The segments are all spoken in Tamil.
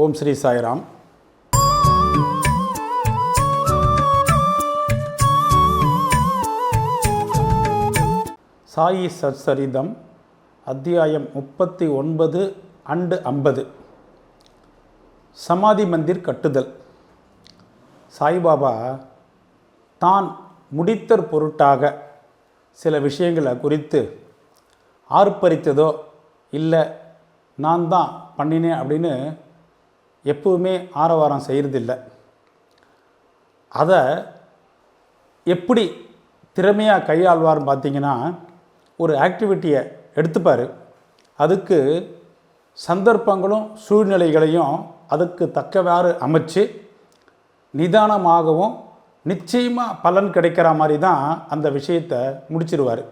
ஓம் ஸ்ரீ சாய்ராம். சாயி சச்சரிதம் அத்தியாயம் 39 அண்டு 50. சமாதி மந்திர் கட்டுதல். சாய்பாபா தான் முடித்தற் பொருட்டாக சில விஷயங்களை குறித்து ஆர்ப்பரித்ததோ இல்லை நான் தான் பண்ணினேன் அப்படின்னு எப்பவுமே ஆரவாரம் செய்கிறதில்லை. அதை எப்படி திறமையாக கையாள்வார்னு பார்த்தீங்கன்னா, ஒரு ஆக்டிவிட்டியை எடுத்துப்பார். அதுக்கு சந்தர்ப்பங்களும் சூழ்நிலைகளையும் அதுக்கு தக்கவாறு அமைச்சு நிதானமாகவும் நிச்சயமாக பலன் கிடைக்கிற மாதிரி தான் அந்த விஷயத்தை முடிச்சிருவார்.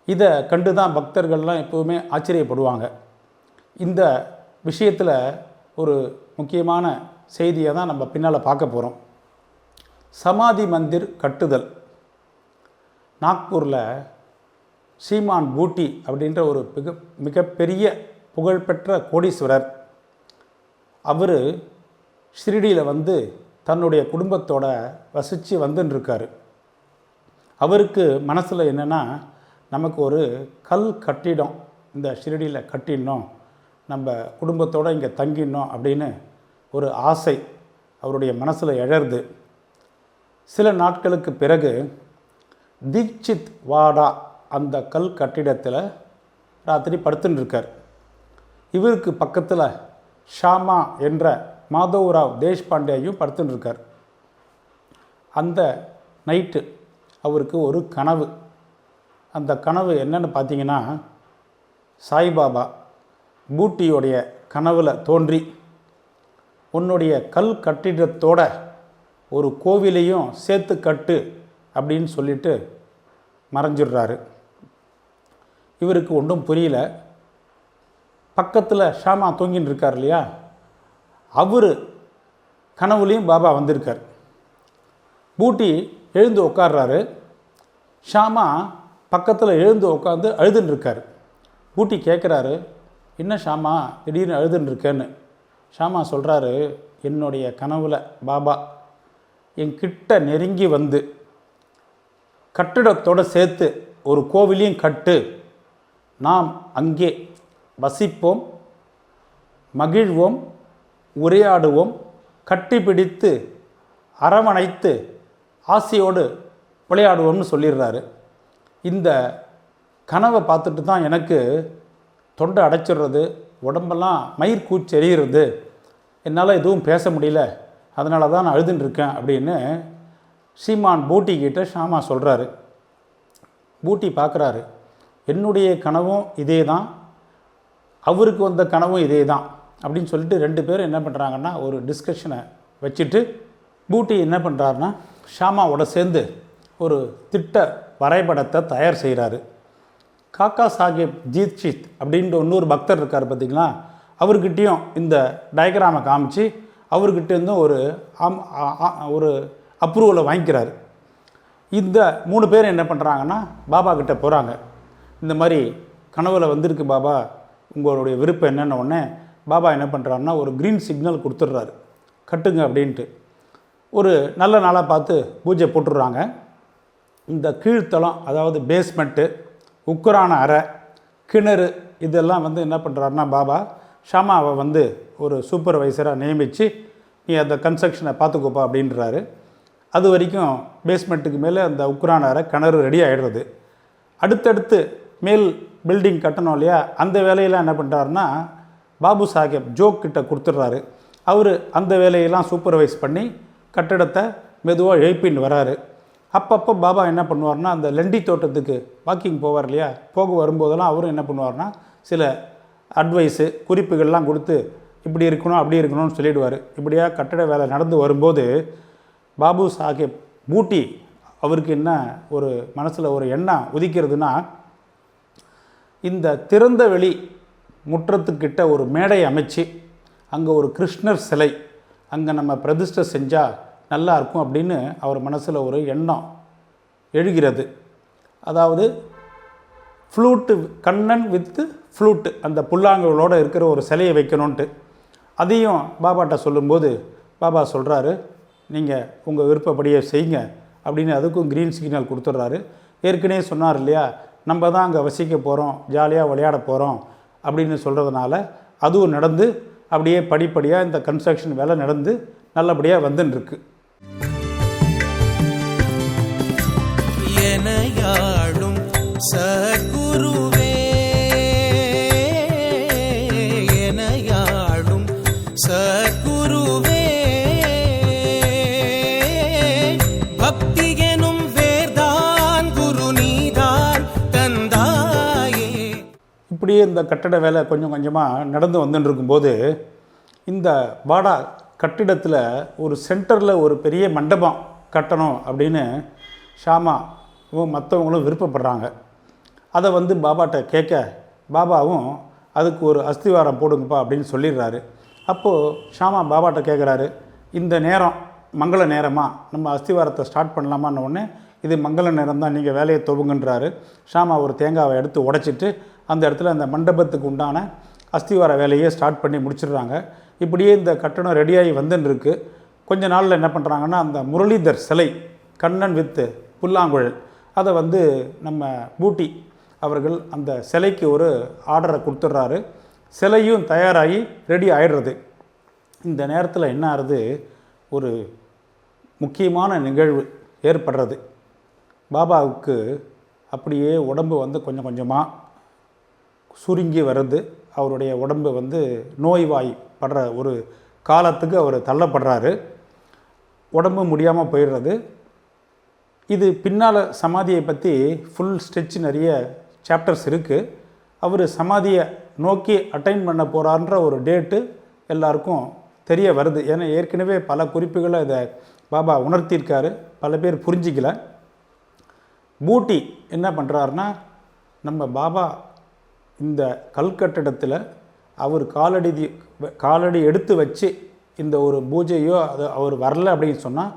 இதை கண்டு தான் பக்தர்கள்லாம் எப்போவுமே ஆச்சரியப்படுவாங்க. இந்த விஷயத்தில் ஒரு முக்கியமான செய்தியை தான் நம்ம பின்னால் பார்க்க போகிறோம். சமாதி மந்திர் கட்டுதல். நாக்பூரில் ஸ்ரீமான் பூட்டி அப்படின்ற ஒரு மிகப்பெரிய புகழ்பெற்ற கோடீஸ்வரர். அவர் ஷிரடியில் வந்து தன்னுடைய குடும்பத்தோட வசித்து வந்துட்டுருக்கார். அவருக்கு மனசில் என்னென்னா, நமக்கு ஒரு கல் கட்டிடம் இந்த ஷிரடியில் கட்டிடணும், நம்ம குடும்பத்தோடு இங்கே தங்கிடணும் அப்படின்னு ஒரு ஆசை அவருடைய மனசில் எழருது. சில நாட்களுக்கு பிறகு தீக்ஷித் வாடா அந்த கல் கட்டிடத்தில் ராத்திரி படுத்துன்னு இருக்கார். இவருக்கு பக்கத்தில் ஷாமா என்ற மாதவராவ் தேஷ்பாண்டேயும் படுத்துன்னு இருக்கார். அந்த நைட்டு அவருக்கு ஒரு கனவு. அந்த கனவு என்னன்னு பார்த்தீங்கன்னா, சாய்பாபா பூட்டியோடைய கனவில் தோன்றி உன்னுடைய கல் கட்டிடத்தோட ஒரு கோவிலையும் சேர்த்து கட்டு அப்படின்னு சொல்லிட்டு மறைஞ்சிடுறாரு. இவருக்கு ஒன்றும் புரியல. பக்கத்தில் ஷாமா தூங்கின்னு இருக்கார் இல்லையா, அவர் கனவுலேயும் பாபா வந்திருக்கார். பூட்டி எழுந்து உட்கார்றாரு. ஷாமா பக்கத்தில் எழுந்து உட்காந்து அழுதுன்னு இருக்கார். பூட்டி கேட்குறாரு, என்ன ஷாமா திடீர்னு அழுதுன்னு இருக்கேன்னு. ஷாமா சொல்கிறாரு, என்னுடைய கனவில் பாபா என்கிட்ட நெருங்கி வந்து கட்டிடத்தோடு சேர்த்து ஒரு கோவிலையும் கட்டு, நாம் அங்கே வசிப்போம், மகிழ்வோம், உரையாடுவோம், கட்டிப்பிடித்து அரவணைத்து ஆசையோடு விளையாடுவோம்னு சொல்லிடுறாரு. இந்த கனவை பார்த்துட்டு தான் எனக்கு தொண்டை அடைச்சிடுறது, உடம்பெல்லாம் மயிர் கூச்செறிகிறது, என்னால் எதுவும் பேச முடியல, அதனால தான் நான் அழுதுன்ட்ருக்கேன் அப்படின்னு ஸ்ரீமான் பூட்டி கிட்ட ஷாமா சொல்கிறாரு. பூட்டி பார்க்குறாரு, என்னுடைய கனவும் இதே தான், அவருக்கு வந்த கனவும் இதே தான் அப்படின்னு சொல்லிட்டு ரெண்டு பேரும் என்ன பண்ணுறாங்கன்னா ஒரு டிஸ்கஷனை வச்சுட்டு பூட்டி என்ன பண்ணுறாருன்னா ஷாமாவோட சேர்ந்து ஒரு திட்ட வரைபடத்தை தயார் செய்கிறாரு. காக்கா சாஹேப் தீக்ஷித் அப்படின்ற இன்னொரு பக்தர் இருக்கார் பார்த்திங்களா, அவர்கிட்டையும் இந்த டயக்ராமை காமிச்சு அவர்கிட்டேருந்தும் ஒரு அப்ரூவலை வாங்கிக்கிறாரு. இந்த 3 பேர் என்ன பண்ணுறாங்கன்னா பாபா கிட்டே போகிறாங்க. இந்த மாதிரி கனவில் வந்திருக்கு பாபா, உங்களுடைய விருப்பம் என்னென்ன உடனே பாபா என்ன பண்ணுறாருன்னா ஒரு க்ரீன் சிக்னல் கொடுத்துட்றாரு, கட்டுங்க அப்படின்ட்டு. ஒரு நல்ல நாளாக பார்த்து பூஜை போட்டுடுறாங்க. இந்த கீழ்த்தளம், அதாவது பேஸ்மெண்ட்டு, உக்கரான அறை, கிணறு, இதெல்லாம் வந்து என்ன பண்ணுறாருன்னா பாபா ஷாமாவை வந்து ஒரு சூப்பர்வைசராக நியமித்து நீ அந்த கன்ஸ்ட்ரக்ஷனை பார்த்துக்கோப்பா அப்படின்றாரு. அது வரைக்கும் பேஸ்மெண்ட்டுக்கு மேலே அந்த உக்கரான அறை, கிணறு ரெடி ஆகிடுறது. அடுத்தடுத்து மேல் பில்டிங் கட்டணும் இல்லையா, அந்த வேலையெல்லாம் என்ன பண்ணுறாருன்னா பாபு சாஹேப் ஜோக் கிட்ட கொடுத்துட்றாரு. அவர் அந்த வேலையெல்லாம் சூப்பர்வைஸ் பண்ணி கட்டிடத்தை மெதுவாக எழுப்பின்னு வராரு. அப்பப்போ பாபா என்ன பண்ணுவார்னா அந்த லெண்டி தோட்டத்துக்கு வாக்கிங் போவார் இல்லையா, போக வரும்போதெல்லாம் அவரும் என்ன பண்ணுவார்னா சில அட்வைஸு குறிப்புகள்லாம் கொடுத்து இப்படி இருக்கணும் அப்படி இருக்கணும்னு சொல்லிடுவார். இப்படியாக கட்டட வேலை நடந்து வரும்போது பாபு சாஹேப் பூட்டி அவருக்கு என்ன ஒரு மனசில் ஒரு எண்ணம் உதிக்கிறதுனா, இந்த திறந்த வெளி முற்றத்துக்கிட்ட ஒரு மேடை அமைச்சு அங்கே ஒரு கிருஷ்ணர் சிலை அங்கே நம்ம பிரதிஷ்டை செஞ்சால் நல்லா இருக்கும் அப்படின்னு அவர் மனசில் ஒரு எண்ணம் எழுகிறது. அதாவது ஃப்ளூட்டு, கண்ணன் வித்து ஃப்ளூட்டு, அந்த புல்லாங்குழலோடு இருக்கிற ஒரு சிலையை வைக்கணுன்ட்டு. அதையும் பாபாட்ட சொல்லும்போது பாபா சொல்கிறாரு, நீங்கள் உங்கள் விருப்பப்படியே செய்யுங்க அப்படின்னு அதுக்கும் க்ரீன் சிக்னல் கொடுத்துட்றாரு. ஏற்கனவே சொன்னார் இல்லையா, நம்ம தான் அங்கே வசிக்க போகிறோம், ஜாலியாக விளையாட போகிறோம் அப்படின்னு சொல்கிறதுனால அதுவும் நடந்து அப்படியே படிப்படியாக இந்த கன்ஸ்ட்ரக்ஷன் வேலை நடந்து நல்லபடியாக வந்துன்னு எனையாளும் சத்குருவே, எனையாளும் சத்குருவே, பக்தி எனும் வேர்தான் குரு நீதான் தந்தாயே. இப்படியே இந்த கட்டட வேலை கொஞ்சம் கொஞ்சமாக நடந்து வந்துட்டு இருக்கும்போது இந்த வாடா கட்டிடத்தில் ஒரு சென்டரில் ஒரு பெரிய மண்டபம் கட்டணும் அப்படின்னு ஷாமா மற்றவங்களும் விருப்பப்படுறாங்க. அதை பாபாட்ட கேட்க பாபாவும் அதுக்கு ஒரு அஸ்திவாரம் போடுங்கப்பா அப்படின்னு சொல்லிடுறாரு. அப்போது ஷாமா பாபாட்ட கேட்குறாரு, இந்த நேரம் மங்கள நேரமாக நம்ம அஸ்திவாரத்தை ஸ்டார்ட் பண்ணலாமான்னு உடனே இது மங்கள நேரம் தான், நீங்கள் வேலையை துவங்குன்றாரு. ஷாமா ஒரு தேங்காவை எடுத்து உடைச்சிட்டு அந்த இடத்துல அந்த மண்டபத்துக்கு உண்டான அஸ்திவார வேலையை ஸ்டார்ட் பண்ணி முடிச்சிடுறாங்க. இப்படியே இந்த கட்டணம் ரெடியாகி வந்துன்னு இருக்கு. கொஞ்ச நாளில் என்ன பண்ணுறாங்கன்னா, அந்த முரளிதர் சிலை கண்ணன் வித்து புல்லாங்குழல் அதை நம்ம பூட்டி அவர்கள் அந்த சிலைக்கு ஒரு ஆர்டரை கொடுத்துட்றாரு. சிலையும் தயாராகி ரெடி ஆகிடுறது. இந்த நேரத்தில் என்ன ஆகுது, ஒரு முக்கியமான நிகழ்வு ஏற்படுறது. பாபாவுக்கு அப்படியே உடம்பு கொஞ்சம் கொஞ்சமாக சுருங்கி வருது. அவருடைய உடம்பு நோய்வாய் படுற ஒரு காலத்துக்கு அவர் தள்ளப்படுறாரு. உடம்பு முடியாமல் போயிடுறது. இது பின்னால் சமாதியை பற்றி ஃபுல் ஸ்டெச் நிறைய சாப்டர்ஸ் இருக்குது. அவர் சமாதியை நோக்கி அட்டைன் பண்ண போகிறான்ற ஒரு டேட்டு எல்லாருக்கும் தெரிய வருது. ஏன்னா ஏற்கனவே பல குறிப்புகளை இதை பாபா உணர்த்தியிருக்காரு, பல பேர் புரிஞ்சிக்கல. பூட்டி என்ன பண்ணுறாருன்னா, நம்ம பாபா இந்த கல்கட்டிடத்தில் அவர் காலடி எடுத்து வச்சு இந்த ஒரு பூஜையோ அது அவர் வரல அப்படின்னு சொன்னால்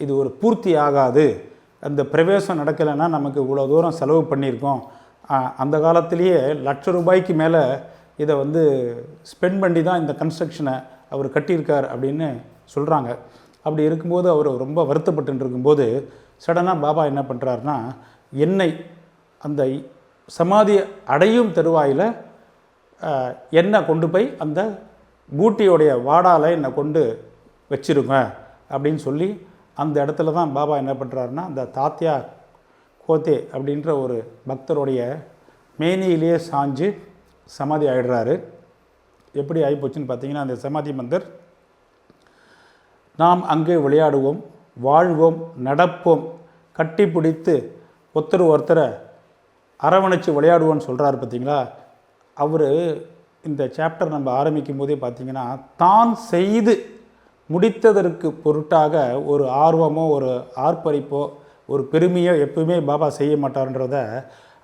இது ஒரு பூர்த்தி ஆகாது. அந்த பிரவேசம் நடக்கலைன்னா நமக்கு இவ்வளோ தூரம் செலவு பண்ணியிருக்கோம், அந்த காலத்திலேயே ₹1,00,000 மேலே இதை ஸ்பெண்ட் பண்ணி தான் இந்த கன்ஸ்ட்ரக்ஷனை அவர் கட்டியிருக்கார் அப்படின்னு சொல்கிறாங்க. அப்படி இருக்கும்போது அவர் ரொம்ப வருத்தப்பட்டு இருக்கும்போது சடனாக பாபா என்ன பண்ணுறாருனா, என்னை அந்த சமாதி அடையும் தருவாயில் என்னை கொண்டு போய் அந்த பூட்டியோடைய வாடால் என்னை கொண்டு வச்சிருங்க அப்படின்னு சொல்லி அந்த இடத்துல தான் பாபா என்ன பண்ணுறாருனா, அந்த தாத்யா கோத்தே அப்படின்ற ஒரு பக்தருடைய மேனியிலேயே சாஞ்சு சமாதி ஆகிடுறாரு. எப்படி ஆகிப்போச்சுன்னு பார்த்தீங்கன்னா, அந்த சமாதி மந்திர், நாம் அங்கே விளையாடுவோம், வாழ்வோம், நடப்போம், கட்டி பிடித்து ஒருத்தரை அரவணைச்சு விளையாடுவோன்னு சொல்கிறாரு. பார்த்தீங்களா, அவர் இந்த சாப்டர் நம்ம ஆரம்பிக்கும் போதே பார்த்தீங்கன்னா, தான் செய்து முடித்ததற்கு பொருட்டாக ஒரு ஆர்வமோ ஒரு ஆர்ப்பரிப்போ ஒரு பெருமையோ எப்பவுமே பாபா செய்ய மாட்டார்ன்றத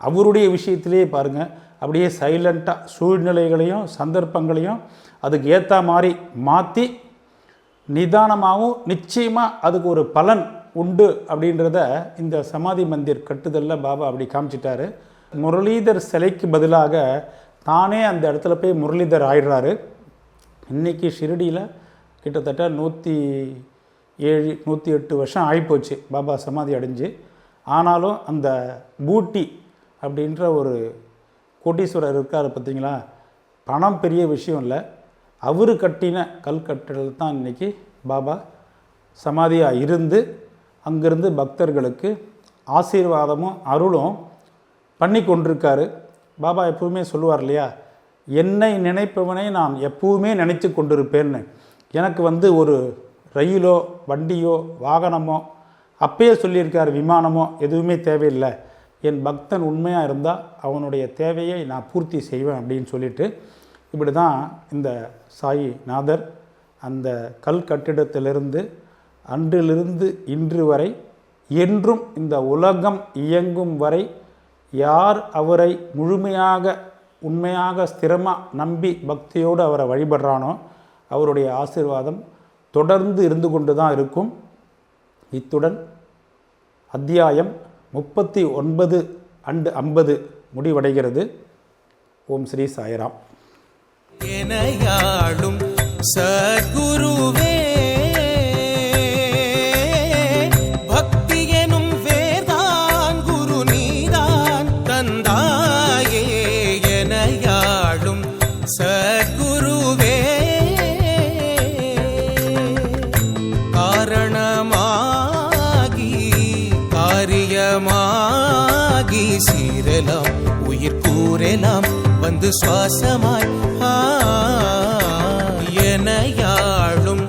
அவருடைய விஷயத்திலே பாருங்கள். அப்படியே சைலண்ட்டாக சூழ்நிலைகளையும் சந்தர்ப்பங்களையும் அதுக்கு ஏற்ற மாதிரி மாற்றி நிதானமாகவும் நிச்சயமாக அதுக்கு ஒரு பலன் உண்டு அப்படின்றத இந்த சமாதி மந்திர் கட்டுதலில் பாபா அப்படி காமிச்சிட்டாரு. முரளிதர் சிலைக்கு பதிலாக தானே அந்த இடத்துல போய் முரளிதர் ஆயிடுறாரு. இன்றைக்கி ஷிரடியில் கிட்டத்தட்ட 107-108 வருஷம் ஆகிப்போச்சு பாபா சமாதி அடைஞ்சு. ஆனாலும் அந்த பூட்டி அப்படின்ற ஒரு கோட்டீஸ்வரர் இருக்கார் பார்த்தீங்களா, பணம் பெரிய விஷயம் இல்லை, அவர் கட்டின கல்கட்டடல் தான் இன்றைக்கி பாபா சமாதியாக இருந்து அங்கிருந்து பக்தர்களுக்கு ஆசீர்வாதமும் அருளும் பண்ணி கொண்டிருக்காரு. பாபா எப்பவுமே சொல்லுவார் இல்லையா, என்னை நினைப்பவனை நான் எப்பவுமே நினைத்து கொண்டிருப்பேன்னு. எனக்கு ஒரு ரயிலோ வண்டியோ வாகனமோ அப்பயே சொல்லியிருக்கார், விமானமோ எதுவுமே தேவையில்லை, என் பக்தன் உண்மையாக இருந்தால் அவனுடைய தேவையை நான் பூர்த்தி செய்வேன் அப்படின்னு சொல்லிட்டு இப்படி தான் இந்த சாயி நாதர் அந்த கல் கட்டிடத்திலிருந்து அன்றிலிருந்து இன்று வரை என்றும் இந்த உலகம் இயங்கும் வரை யார் அவரை முழுமையாக உண்மையாக ஸ்திரமாக நம்பி பக்தியோடு அவரை வழிபடுறானோ அவருடைய ஆசீர்வாதம் தொடர்ந்து இருந்து கொண்டு தான் இருக்கும். இத்துடன் அத்தியாயம் 39/50 முடிவடைகிறது. ஓம் ஸ்ரீ சாய்ராம். சத்குருவே பக்தி எனும் வேர்தான் குரு நீதான் தந்தாயே எனையாளும் சத்குருவே காரணமாகி காரியமாகி சீரலாம் உயிர் கூறலாம் வந்து சுவாசமாய் எனையாளும்